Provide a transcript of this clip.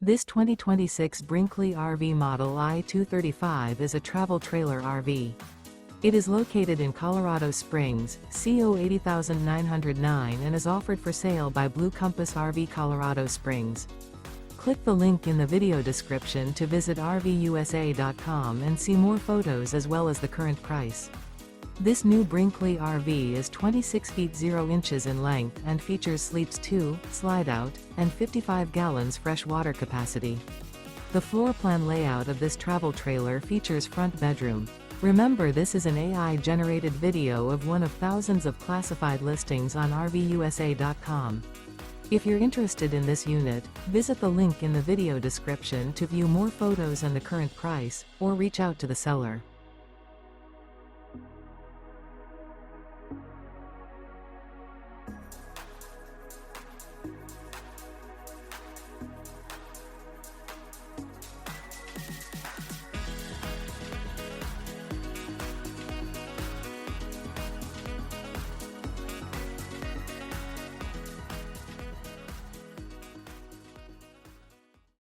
This 2026 Brinkley RV Model I 235 is a travel trailer RV. It is located in Colorado Springs, CO 80909 and is offered for sale by Blue Compass RV Colorado Springs. Click the link in the video description to visit RVUSA.com and see more photos as well as the current price. This new Brinkley RV is 26 feet 0 inches in length and features sleeps 2, slide-out, and 55 gallons fresh water capacity. The floor plan layout of this travel trailer features front bedroom. Remember, this is an AI-generated video of one of thousands of classified listings on RVUSA.com. If you're interested in this unit, visit the link in the video description to view more photos and the current price, or reach out to the seller.